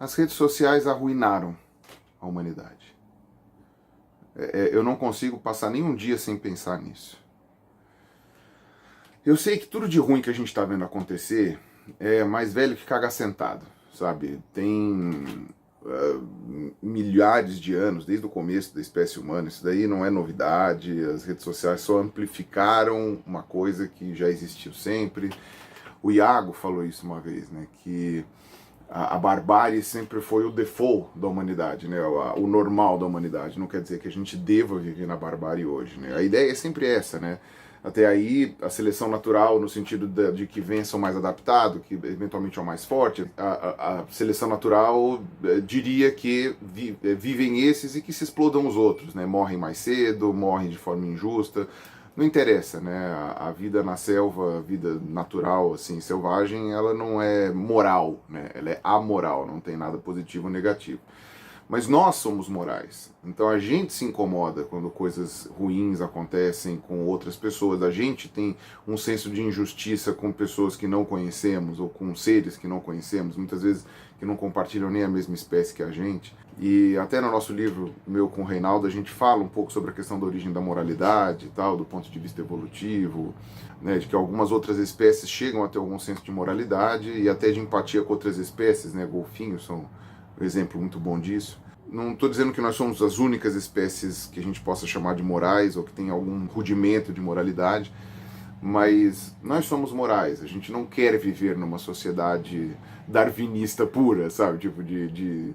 As redes sociais arruinaram a humanidade. Eu não consigo passar nenhum dia sem pensar nisso. Eu sei que tudo de ruim que a gente está vendo acontecer é mais velho que cagar sentado, sabe? Tem milhares de anos, desde o começo da espécie humana, isso daí não é novidade, as redes sociais só amplificaram uma coisa que já existiu sempre. O Iago falou isso uma vez, né? Que a barbárie sempre foi o default da humanidade, né? O normal da humanidade. Não quer dizer que a gente deva viver na barbárie hoje, né? A ideia é sempre essa, né? Até aí, a seleção natural, no sentido de que vença o mais adaptado, que eventualmente é o mais forte, a seleção natural diria que vivem esses e que se explodam os outros, né? Morrem mais cedo, morrem de forma injusta. Não interessa, né? A vida na selva, a vida natural, assim, selvagem, ela não é moral, né? Ela é amoral, não tem nada positivo ou negativo. Mas nós somos morais. Então a gente se incomoda quando coisas ruins acontecem com outras pessoas. A gente tem um senso de injustiça com pessoas que não conhecemos ou com seres que não conhecemos, muitas vezes que não compartilham nem a mesma espécie que a gente. E até no nosso livro, meu com o Reinaldo, a gente fala um pouco sobre a questão da origem da moralidade e tal, do ponto de vista evolutivo, né, de que algumas outras espécies chegam a ter algum senso de moralidade e até de empatia com outras espécies, né, golfinhos são um exemplo muito bom disso. Não estou dizendo que nós somos as únicas espécies que a gente possa chamar de morais ou que tem algum rudimento de moralidade, mas nós somos morais. A gente não quer viver numa sociedade darwinista pura, sabe? Tipo de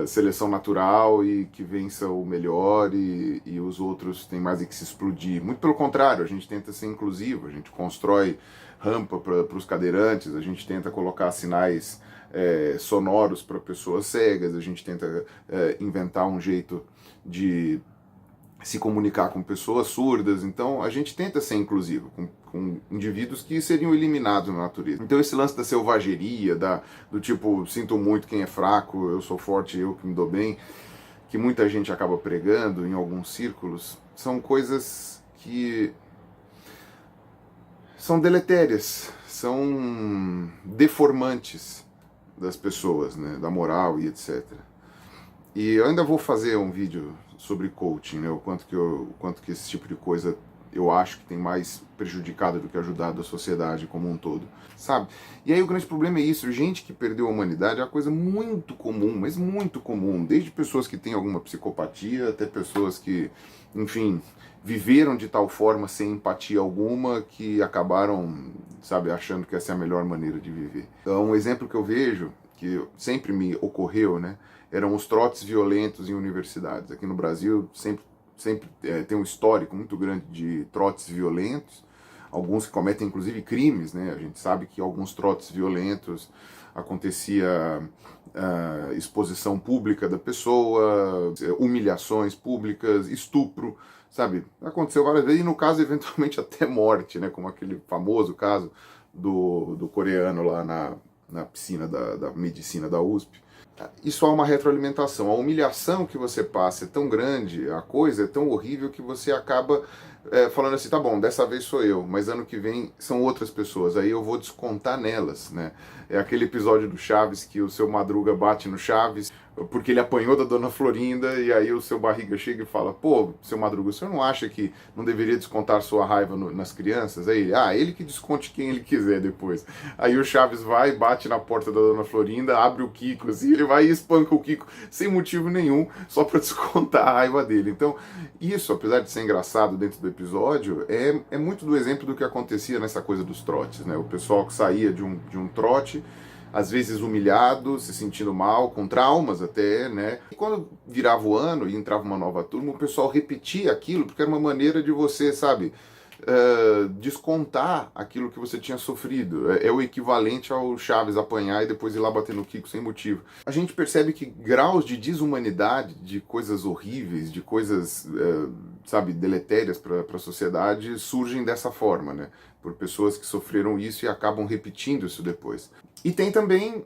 seleção natural e que vença o melhor e os outros têm mais é que se explodir. Muito pelo contrário, a gente tenta ser inclusivo, a gente constrói rampa para os cadeirantes, a gente tenta colocar sinais sonoros para pessoas cegas, a gente tenta inventar um jeito de se comunicar com pessoas surdas, então a gente tenta ser inclusivo com indivíduos que seriam eliminados na natureza. Então esse lance da selvageria, do tipo, sinto muito quem é fraco, eu sou forte, eu que me dou bem, que muita gente acaba pregando em alguns círculos, são coisas que são deletérias, são deformantes das pessoas, né, da moral e etc. E eu ainda vou fazer um vídeo sobre coaching, né, o quanto que esse tipo de coisa eu acho que tem mais prejudicado do que ajudado a sociedade como um todo, sabe? E aí o grande problema é isso, gente que perdeu a humanidade é uma coisa muito comum, mas muito comum, desde pessoas que têm alguma psicopatia até pessoas que, enfim, viveram de tal forma sem empatia alguma que acabaram, sabe, achando que essa é a melhor maneira de viver. Então, um exemplo que eu vejo, que sempre me ocorreu, né, eram os trotes violentos em universidades. Aqui no Brasil sempre tem um histórico muito grande de trotes violentos, alguns que cometem inclusive crimes, né? A gente sabe que alguns trotes violentos acontecia exposição pública da pessoa, humilhações públicas, estupro, sabe? Aconteceu várias vezes e no caso eventualmente até morte, né? Como aquele famoso caso do coreano lá na piscina da medicina da USP. Isso há uma retroalimentação. A humilhação que você passa é tão grande, a coisa é tão horrível que você acaba falando assim, tá bom, dessa vez sou eu, mas ano que vem são outras pessoas, aí eu vou descontar nelas, né? É aquele episódio do Chaves que o seu Madruga bate no Chaves porque ele apanhou da Dona Florinda e aí o seu Barriga chega e fala, pô, seu Madruga, o senhor não acha que não deveria descontar sua raiva nas crianças? Aí ele, ele que desconte quem ele quiser depois. Aí o Chaves vai, bate na porta da Dona Florinda, abre o Kiko assim, ele vai e espanca o Kiko sem motivo nenhum, só pra descontar a raiva dele. Então, isso, apesar de ser engraçado dentro do episódio, é muito do exemplo do que acontecia nessa coisa dos trotes, né? O pessoal que saía de um trote, às vezes humilhado, se sentindo mal, com traumas até, né? E quando virava o ano e entrava uma nova turma, o pessoal repetia aquilo, porque era uma maneira de você, sabe, descontar aquilo que você tinha sofrido. É o equivalente ao Chaves apanhar e depois ir lá bater no Kiko sem motivo. A gente percebe que graus de desumanidade, de coisas horríveis, de coisas, sabe, deletérias para a sociedade surgem dessa forma, né? Por pessoas que sofreram isso e acabam repetindo isso depois. E tem também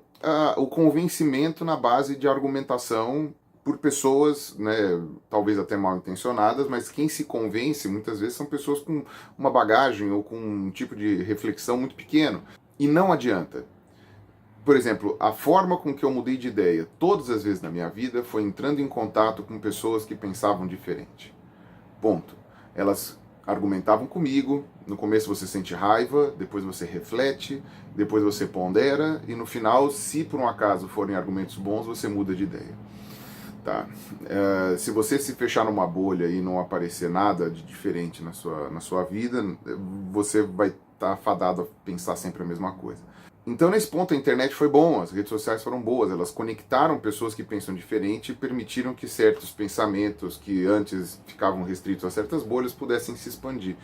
o convencimento na base de argumentação por pessoas, né, talvez até mal intencionadas, mas quem se convence muitas vezes são pessoas com uma bagagem ou com um tipo de reflexão muito pequeno. E não adianta. Por exemplo, a forma com que eu mudei de ideia todas as vezes na minha vida foi entrando em contato com pessoas que pensavam diferente. Ponto. Elas argumentavam comigo, no começo você sente raiva, depois você reflete, depois você pondera e no final, se por um acaso forem argumentos bons, você muda de ideia. Tá? Se você se fechar numa bolha e não aparecer nada de diferente na sua vida, você vai estar fadado a pensar sempre a mesma coisa. Então, nesse ponto, a internet foi bom, as redes sociais foram boas, elas conectaram pessoas que pensam diferente e permitiram que certos pensamentos que antes ficavam restritos a certas bolhas pudessem se expandir.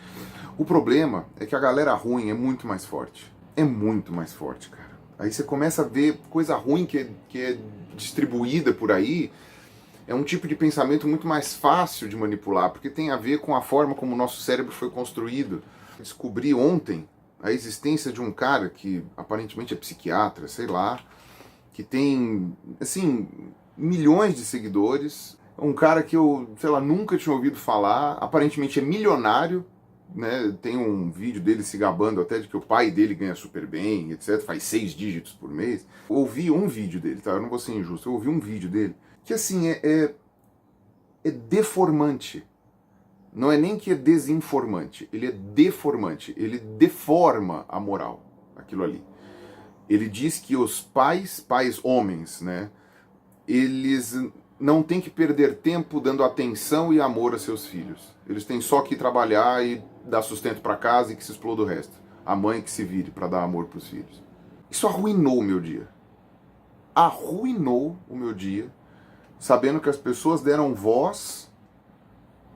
O problema é que a galera ruim é muito mais forte. É muito mais forte, cara. Aí você começa a ver coisa ruim que é distribuída por aí. É um tipo de pensamento muito mais fácil de manipular, porque tem a ver com a forma como o nosso cérebro foi construído. Descobri ontem a existência de um cara que aparentemente é psiquiatra, sei lá, que tem, assim, milhões de seguidores. Um cara que eu, sei lá, nunca tinha ouvido falar, aparentemente é milionário, né? Tem um vídeo dele se gabando até de que o pai dele ganha super bem, etc. Faz 6 dígitos por mês. Eu ouvi um vídeo dele, tá? Eu não vou ser injusto, eu ouvi um vídeo dele que, assim, é deformante. Não é nem que é desinformante, ele é deformante, ele deforma a moral, aquilo ali. Ele diz que os pais homens, né, eles não têm que perder tempo dando atenção e amor a seus filhos. Eles têm só que trabalhar e dar sustento para casa e que se exploda o resto. A mãe que se vire para dar amor para os filhos. Isso arruinou o meu dia. Arruinou o meu dia, sabendo que as pessoas deram voz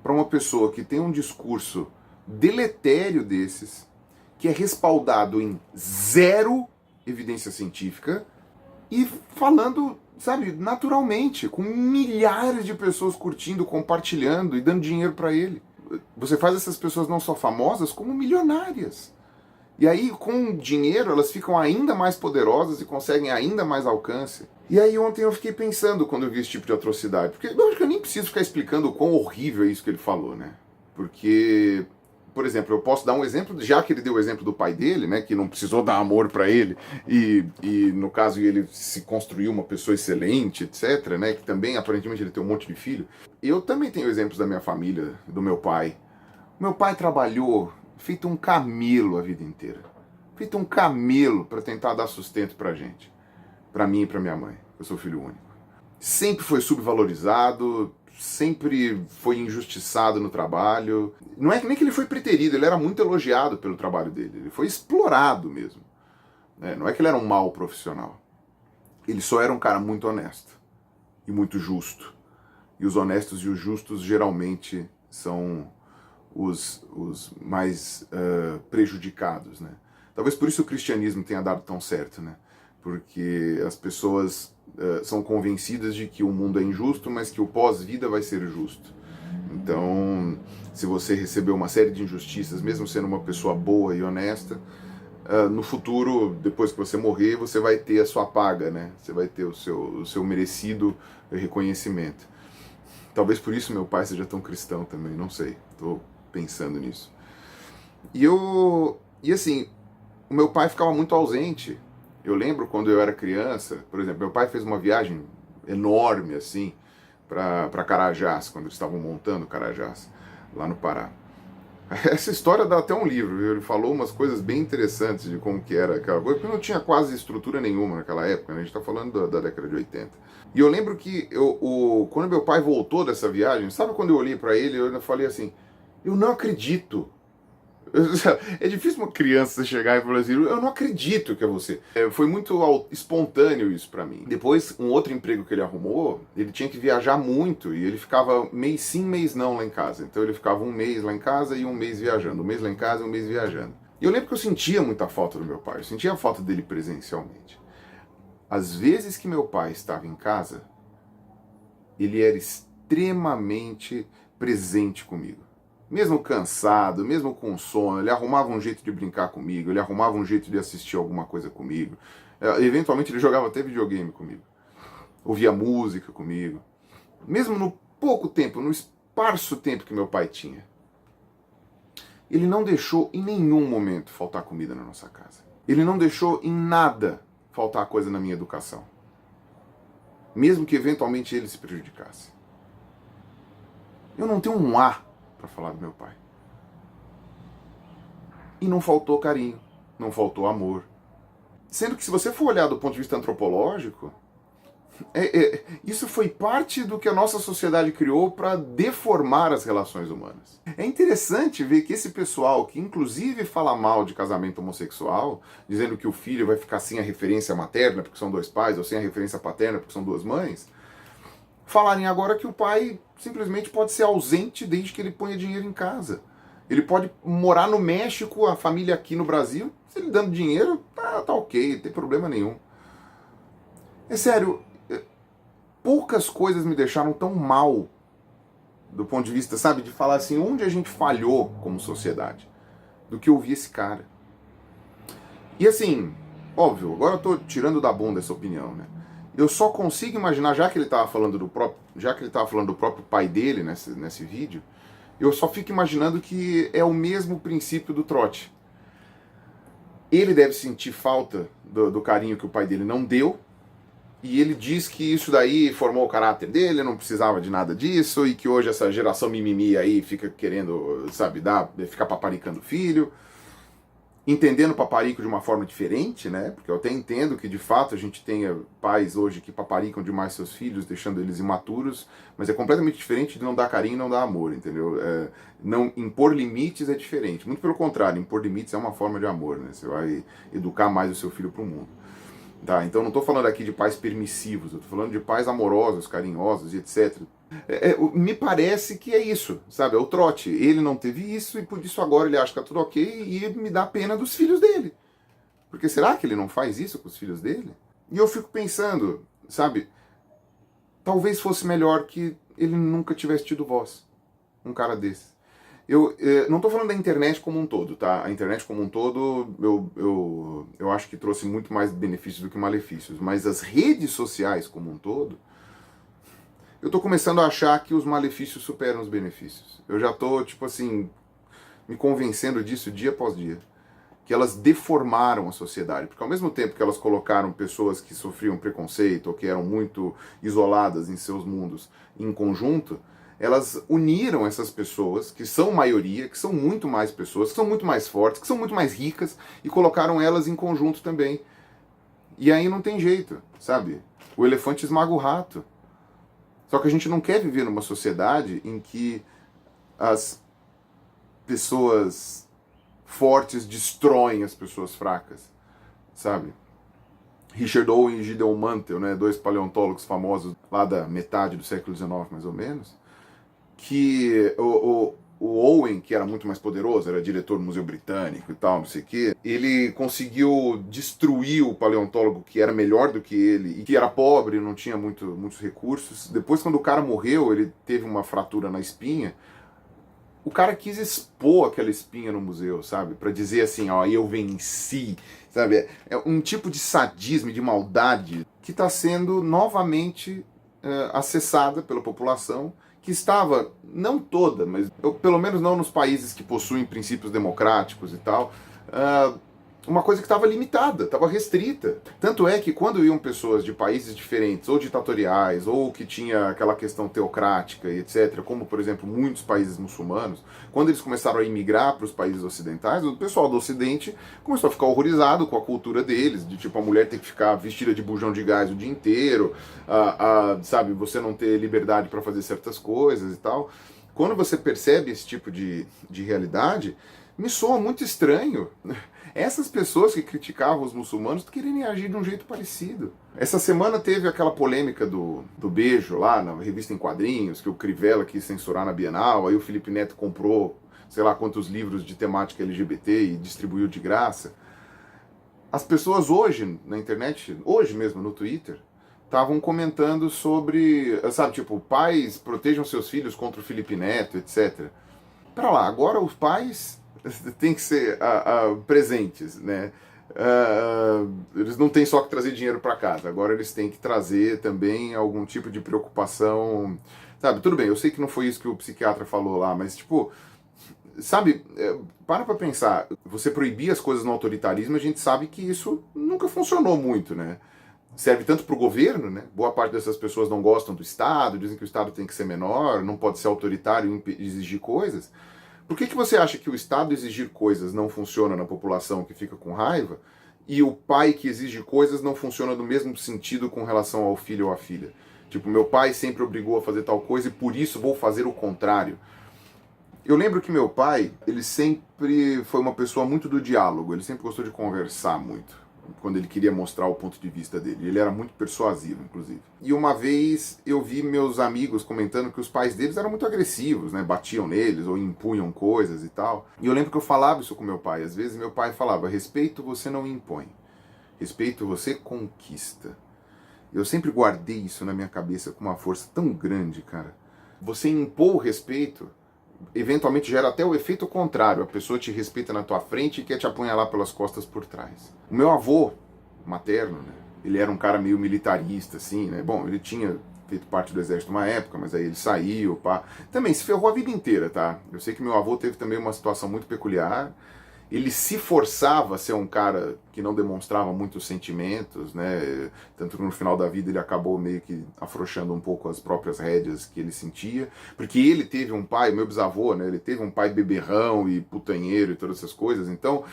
para uma pessoa que tem um discurso deletério desses, que é respaldado em zero evidência científica e falando, sabe, naturalmente, com milhares de pessoas curtindo, compartilhando e dando dinheiro para ele. Você faz essas pessoas não só famosas, como milionárias. E aí, com dinheiro, elas ficam ainda mais poderosas e conseguem ainda mais alcance. E aí ontem eu fiquei pensando quando eu vi esse tipo de atrocidade, porque eu acho que eu nem preciso ficar explicando o quão horrível é isso que ele falou, né? Porque, por exemplo, eu posso dar um exemplo, já que ele deu o exemplo do pai dele, né, que não precisou dar amor para ele, e no caso ele se construiu uma pessoa excelente, etc, né, que também aparentemente ele tem um monte de filho. Eu também tenho exemplos da minha família, do meu pai. Meu pai trabalhou feito um camelo a vida inteira. Feito um camelo para tentar dar sustento pra gente. Pra mim e pra minha mãe. Eu sou filho único. Sempre foi subvalorizado, sempre foi injustiçado no trabalho. Não é nem que ele foi preterido, ele era muito elogiado pelo trabalho dele. Ele foi explorado mesmo. Não é que ele era um mau profissional. Ele só era um cara muito honesto. E muito justo. E os honestos e os justos geralmente são os mais prejudicados, né? Talvez por isso o cristianismo tenha dado tão certo, né? Porque as pessoas são convencidas de que o mundo é injusto, mas que o pós-vida vai ser justo. Então, se você recebeu uma série de injustiças, mesmo sendo uma pessoa boa e honesta, no futuro, depois que você morrer, você vai ter a sua paga, né? Você vai ter o seu merecido reconhecimento. Talvez por isso meu pai seja tão cristão também, não sei. Estou pensando nisso. E assim, o meu pai ficava muito ausente. Eu lembro quando eu era criança, por exemplo, meu pai fez uma viagem enorme assim para Carajás, quando eles estavam montando Carajás, lá no Pará. Essa história dá até um livro, viu? Ele falou umas coisas bem interessantes de como que era aquela coisa, porque não tinha quase estrutura nenhuma naquela época, né? A gente está falando da década de 80. E eu lembro que quando meu pai voltou dessa viagem, sabe quando eu olhei para ele, eu falei assim, eu não acredito. É difícil uma criança chegar e falar assim, eu não acredito que é você. Foi muito espontâneo isso pra mim. Depois, um outro emprego que ele arrumou, ele tinha que viajar muito e ele ficava mês sim, mês não lá em casa. Então ele ficava um mês lá em casa e um mês viajando. Um mês lá em casa e um mês viajando. E eu lembro que eu sentia muita falta do meu pai, eu sentia a falta dele presencialmente. Às vezes que meu pai estava em casa, ele era extremamente presente comigo. Mesmo cansado, mesmo com sono, ele arrumava um jeito de brincar comigo, ele arrumava um jeito de assistir alguma coisa comigo. Eventualmente ele jogava até videogame comigo. Ouvia música comigo. Mesmo no pouco tempo, no esparso tempo que meu pai tinha. Ele não deixou em nenhum momento faltar comida na nossa casa. Ele não deixou em nada faltar coisa na minha educação. Mesmo que eventualmente ele se prejudicasse. Eu não tenho um A para falar do meu pai. E não faltou carinho, não faltou amor. Sendo que se você for olhar do ponto de vista antropológico, isso foi parte do que a nossa sociedade criou para deformar as relações humanas. É interessante ver que esse pessoal, que inclusive fala mal de casamento homossexual, dizendo que o filho vai ficar sem a referência materna porque são dois pais, ou sem a referência paterna porque são duas mães, falarem agora que o pai simplesmente pode ser ausente desde que ele ponha dinheiro em casa. Ele pode morar no México, a família aqui no Brasil, se ele dando dinheiro, tá ok, não tem problema nenhum. É sério, poucas coisas me deixaram tão mal do ponto de vista, sabe, de falar assim, onde a gente falhou como sociedade, do que ouvir esse cara. E assim, óbvio, agora eu tô tirando da bunda essa opinião, né? Eu só consigo imaginar, já que ele tava falando do próprio pai dele nesse vídeo, eu só fico imaginando que é o mesmo princípio do trote. Ele deve sentir falta do carinho que o pai dele não deu, e ele diz que isso daí formou o caráter dele, não precisava de nada disso, e que hoje essa geração mimimi aí fica querendo, sabe, ficar paparicando o filho, entendendo o paparico de uma forma diferente, né? Porque eu até entendo que de fato a gente tenha pais hoje que paparicam demais seus filhos, deixando eles imaturos, mas é completamente diferente de não dar carinho e não dar amor, entendeu? Não impor limites é diferente. Muito pelo contrário, impor limites é uma forma de amor, né? Você vai educar mais o seu filho para o mundo. Tá, então não estou falando aqui de pais permissivos, eu estou falando de pais amorosos, carinhosos e etc. Me parece que é isso, sabe? É o trote. Ele não teve isso e por isso agora ele acha que tá tudo ok e me dá pena dos filhos dele. Porque será que ele não faz isso com os filhos dele? E eu fico pensando, sabe? Talvez fosse melhor que ele nunca tivesse tido voz, um cara desse. Eu não estou falando da internet como um todo, tá? A internet como um todo, eu acho que trouxe muito mais benefícios do que malefícios. Mas as redes sociais como um todo, eu estou começando a achar que os malefícios superam os benefícios. Eu já estou, tipo assim, me convencendo disso dia após dia. Que elas deformaram a sociedade. Porque ao mesmo tempo que elas colocaram pessoas que sofriam preconceito ou que eram muito isoladas em seus mundos em conjunto, elas uniram essas pessoas, que são maioria, que são muito mais pessoas, que são muito mais fortes, que são muito mais ricas, e colocaram elas em conjunto também. E aí não tem jeito, sabe? O elefante esmaga o rato. Só que a gente não quer viver numa sociedade em que as pessoas fortes destroem as pessoas fracas, sabe? Richard Owen e Gideon Mantel, né, dois paleontólogos famosos lá da metade do século XIX, mais ou menos, que o Owen, que era muito mais poderoso, era diretor do Museu Britânico e tal, não sei o quê, ele conseguiu destruir o paleontólogo que era melhor do que ele e que era pobre, não tinha muitos recursos. Depois, quando o cara morreu, ele teve uma fratura na espinha. O cara quis expor aquela espinha no museu, sabe? Pra dizer assim, ó, eu venci, sabe? É um tipo de sadismo, de maldade que está sendo novamente acessada pela população, que estava, não toda, mas pelo menos não nos países que possuem princípios democráticos e tal, uma coisa que estava limitada, estava restrita. Tanto é que quando iam pessoas de países diferentes, ou ditatoriais, ou que tinha aquela questão teocrática e etc., como, por exemplo, muitos países muçulmanos, quando eles começaram a imigrar para os países ocidentais, o pessoal do ocidente começou a ficar horrorizado com a cultura deles, de tipo, a mulher ter que ficar vestida de bujão de gás o dia inteiro, sabe, você não ter liberdade para fazer certas coisas e tal. Quando você percebe esse tipo de realidade, me soa muito estranho essas pessoas que criticavam os muçulmanos quererem agir de um jeito parecido. Essa semana teve aquela polêmica do beijo lá na revista em quadrinhos, que o Crivella quis censurar na Bienal, aí o Felipe Neto comprou sei lá quantos livros de temática LGBT e distribuiu de graça. As pessoas hoje na internet, hoje mesmo no Twitter, estavam comentando sobre, sabe, tipo, pais protejam seus filhos contra o Felipe Neto, etc. Pra lá, agora os pais têm que ser presentes, né? Eles não têm só que trazer dinheiro para casa, agora eles têm que trazer também algum tipo de preocupação, sabe? Tudo bem, eu sei que não foi isso que o psiquiatra falou lá, mas tipo, sabe, para pra pensar, você proibir as coisas no autoritarismo, a gente sabe que isso nunca funcionou muito, né? Serve tanto para o governo, né? Boa parte dessas pessoas não gostam do Estado, dizem que o Estado tem que ser menor, não pode ser autoritário e exigir coisas. Por que você acha que o Estado exigir coisas não funciona na população que fica com raiva e o pai que exige coisas não funciona no mesmo sentido com relação ao filho ou à filha? Tipo, meu pai sempre obrigou a fazer tal coisa e por isso vou fazer o contrário. Eu lembro que meu pai, ele sempre foi uma pessoa muito do diálogo, ele sempre gostou de conversar muito, quando ele queria mostrar o ponto de vista dele. Ele era muito persuasivo, inclusive. E uma vez eu vi meus amigos comentando que os pais deles eram muito agressivos, né? Batiam neles ou impunham coisas e tal. E eu lembro que eu falava isso com meu pai. Às vezes meu pai falava, respeito você não impõe, respeito você conquista. Eu sempre guardei isso na minha cabeça com uma força tão grande, cara. Você impor o respeito eventualmente gera até o efeito contrário. A pessoa te respeita na tua frente e quer te apunhalar pelas costas por trás. O meu avô materno, né, ele era um cara meio militarista, assim, né? Bom, ele tinha feito parte do exército uma época, mas aí ele saiu, pá. Também se ferrou a vida inteira, tá? Eu sei que meu avô teve também uma situação muito peculiar. Ele se forçava a ser um cara que não demonstrava muitos sentimentos, né? Tanto que no final da vida ele acabou meio que afrouxando um pouco as próprias rédeas que ele sentia, porque ele teve um pai, meu bisavô, né? Ele teve um pai beberrão e putanheiro e todas essas coisas, então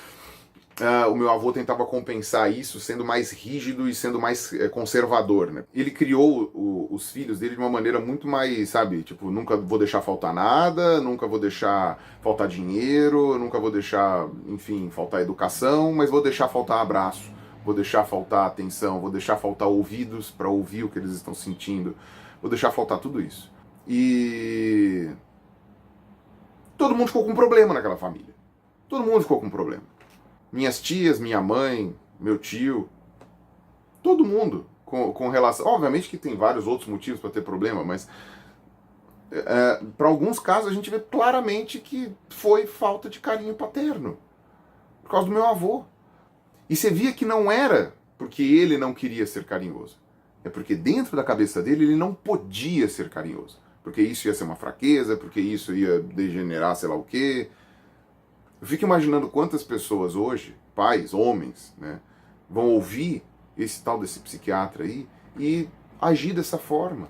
o meu avô tentava compensar isso sendo mais rígido e sendo mais conservador, né? Ele criou os filhos dele de uma maneira muito mais, sabe, tipo, nunca vou deixar faltar nada, nunca vou deixar faltar dinheiro, nunca vou deixar, enfim, faltar educação, mas vou deixar faltar abraço, vou deixar faltar atenção, vou deixar faltar ouvidos para ouvir o que eles estão sentindo, vou deixar faltar tudo isso. E todo mundo ficou com problema naquela família. Todo mundo ficou com problema. Minhas tias, minha mãe, meu tio, todo mundo com relação. Obviamente que tem vários outros motivos para ter problema, mas para alguns casos a gente vê claramente que foi falta de carinho paterno, por causa do meu avô. E você via que não era porque ele não queria ser carinhoso, é porque dentro da cabeça dele ele não podia ser carinhoso, porque isso ia ser uma fraqueza, porque isso ia degenerar sei lá o quê. Eu fico imaginando quantas pessoas hoje, pais, homens, né, vão ouvir esse tal desse psiquiatra aí e agir dessa forma.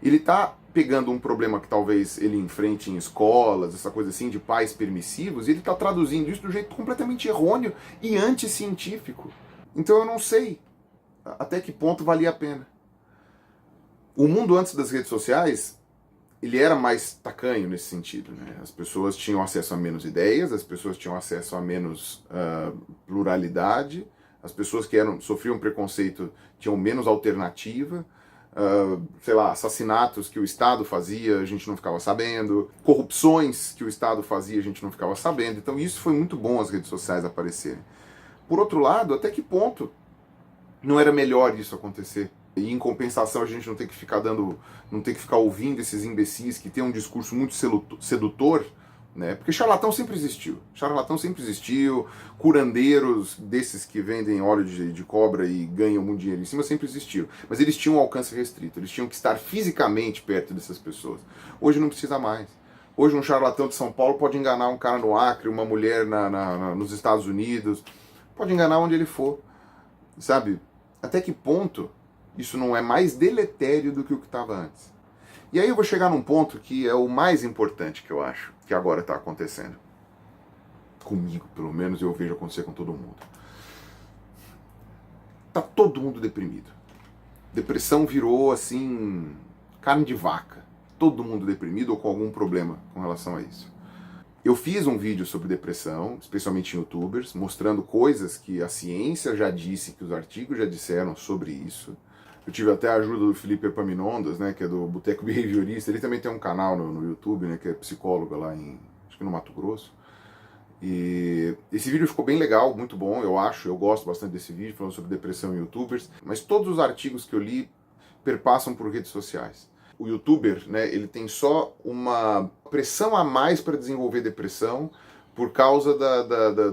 Ele está pegando um problema que talvez ele enfrente em escolas, essa coisa assim de pais permissivos, e ele está traduzindo isso de um jeito completamente errôneo e anticientífico. Então eu não sei até que ponto valia a pena. O mundo antes das redes sociais, ele era mais tacanho nesse sentido, né? As pessoas tinham acesso a menos ideias, as pessoas tinham acesso a menos pluralidade, as pessoas que sofriam preconceito tinham menos alternativa, sei lá, assassinatos que o Estado fazia, a gente não ficava sabendo, corrupções que o Estado fazia, a gente não ficava sabendo. Então isso foi muito bom as redes sociais aparecerem. Por outro lado, até que ponto não era melhor isso acontecer? E em compensação a gente não tem que ficar não tem que ficar ouvindo esses imbecis que têm um discurso muito sedutor, né? Porque charlatão sempre existiu, curandeiros desses que vendem óleo de cobra e ganham muito dinheiro em cima sempre existiu, mas eles tinham um alcance restrito, eles tinham que estar fisicamente perto dessas pessoas. Hoje não precisa mais. Hoje um charlatão de São Paulo pode enganar um cara no Acre, uma mulher nos Estados Unidos, pode enganar onde ele for, sabe? Até que ponto isso não é mais deletério do que o que estava antes? E aí eu vou chegar num ponto que é o mais importante que eu acho, que agora está acontecendo. Comigo, pelo menos, eu vejo acontecer com todo mundo. Tá todo mundo deprimido. Depressão virou, assim, carne de vaca. Todo mundo deprimido ou com algum problema com relação a isso. Eu fiz um vídeo sobre depressão, especialmente em youtubers, mostrando coisas que a ciência já disse, que os artigos já disseram sobre isso. Eu tive até a ajuda do Felipe Epaminondas, né, que é do Boteco Behaviorista. Ele também tem um canal no YouTube, né, que é psicólogo lá acho que no Mato Grosso. E esse vídeo ficou bem legal, muito bom, eu acho. Eu gosto bastante desse vídeo, falando sobre depressão em youtubers. Mas todos os artigos que eu li perpassam por redes sociais. O youtuber, né, ele tem só uma pressão a mais para desenvolver depressão por causa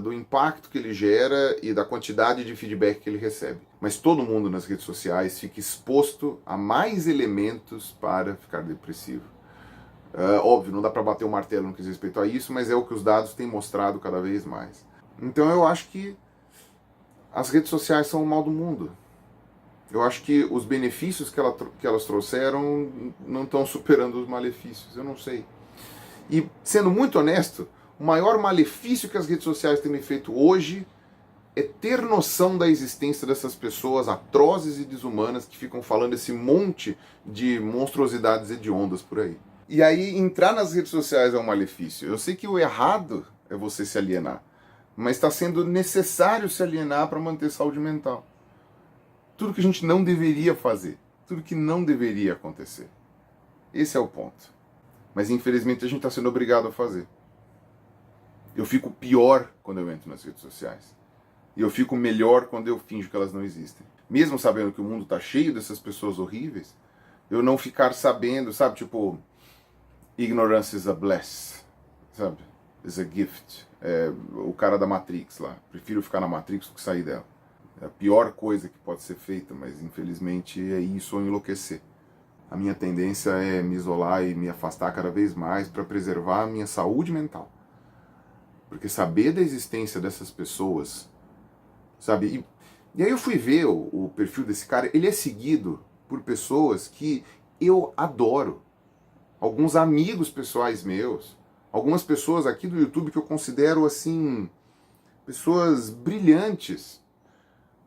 do impacto que ele gera e da quantidade de feedback que ele recebe. Mas todo mundo nas redes sociais fica exposto a mais elementos para ficar depressivo. Óbvio, não dá para bater o martelo no que diz respeito a isso, mas é o que os dados têm mostrado cada vez mais. Então eu acho que as redes sociais são o mal do mundo. Eu acho que os benefícios que elas trouxeram não estão superando os malefícios, eu não sei. E, sendo muito honesto, o maior malefício que as redes sociais têm me feito hoje é ter noção da existência dessas pessoas atrozes e desumanas que ficam falando esse monte de monstruosidades hediondas por aí. E aí, entrar nas redes sociais é um malefício. Eu sei que o errado é você se alienar, mas está sendo necessário se alienar para manter saúde mental. Tudo que a gente não deveria fazer, tudo que não deveria acontecer. Esse é o ponto. Mas infelizmente a gente está sendo obrigado a fazer. Eu fico pior quando eu entro nas redes sociais. E eu fico melhor quando eu finjo que elas não existem. Mesmo sabendo que o mundo está cheio dessas pessoas horríveis, eu não ficar sabendo, sabe, tipo, ignorance is a bless, sabe? Is a gift. O cara da Matrix lá. Prefiro ficar na Matrix do que sair dela. É a pior coisa que pode ser feita, mas infelizmente é isso ou enlouquecer. A minha tendência é me isolar e me afastar cada vez mais para preservar a minha saúde mental. Porque saber da existência dessas pessoas, sabe? E aí eu fui ver o perfil desse cara, ele é seguido por pessoas que eu adoro. Alguns amigos pessoais meus, algumas pessoas aqui do YouTube que eu considero, assim, pessoas brilhantes.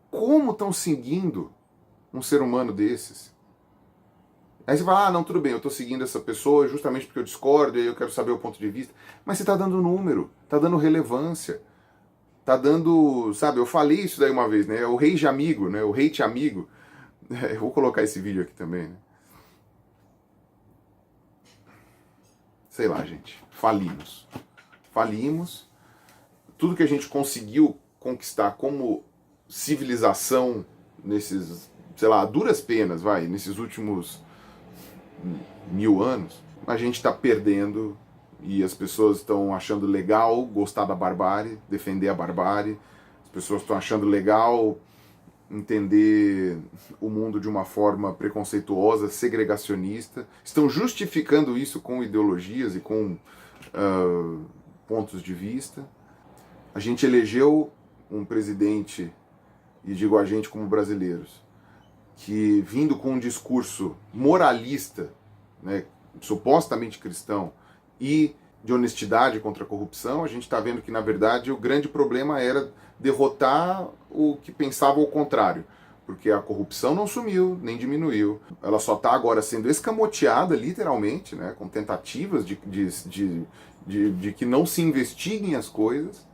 Como estão seguindo um ser humano desses? Aí você fala, não, tudo bem, eu estou seguindo essa pessoa justamente porque eu discordo e eu quero saber o ponto de vista. Mas você está dando número, está dando relevância, está dando, sabe, eu falei isso daí uma vez, né, o hate amigo, né, o hate amigo. Eu vou colocar esse vídeo aqui também, né. Sei lá, gente, falimos. Falimos. Tudo que a gente conseguiu conquistar como civilização nesses, sei lá, duras penas, nesses últimos 1000 anos, a gente está perdendo e as pessoas estão achando legal gostar da barbárie, defender a barbárie, as pessoas estão achando legal entender o mundo de uma forma preconceituosa, segregacionista, estão justificando isso com ideologias e com pontos de vista. A gente elegeu um presidente, e digo a gente como brasileiros, que vindo com um discurso moralista, né, supostamente cristão, e de honestidade contra a corrupção, a gente está vendo que, na verdade, o grande problema era derrotar o que pensava o contrário. Porque a corrupção não sumiu, nem diminuiu. Ela só está agora sendo escamoteada, literalmente, né, com tentativas de que não se investiguem as coisas,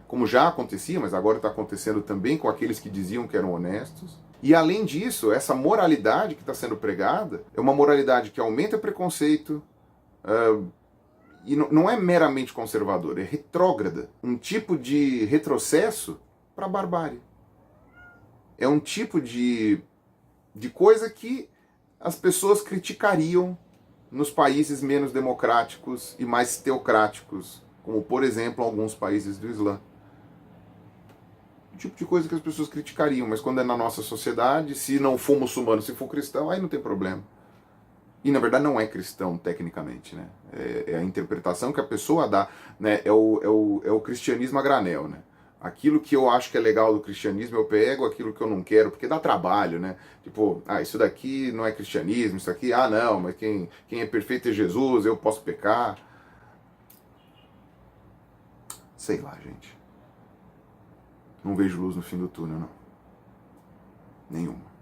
como já acontecia, mas agora está acontecendo também com aqueles que diziam que eram honestos. E além disso, essa moralidade que está sendo pregada é uma moralidade que aumenta preconceito, e não é meramente conservadora, é retrógrada. Um tipo de retrocesso para a barbárie. É um tipo de coisa que as pessoas criticariam nos países menos democráticos e mais teocráticos, como, por exemplo, alguns países do Islã. O tipo de coisa que as pessoas criticariam, mas quando é na nossa sociedade, se não for muçulmano, se for cristão, aí não tem problema. E na verdade não é cristão, tecnicamente, né? É a interpretação que a pessoa dá, né? É o cristianismo a granel, né? Aquilo que eu acho que é legal do cristianismo, eu pego, aquilo que eu não quero, porque dá trabalho, né? Tipo, isso daqui não é cristianismo, isso aqui, não, mas quem é perfeito é Jesus, eu posso pecar. Sei lá, gente. Não vejo luz no fim do túnel, não. Nenhuma.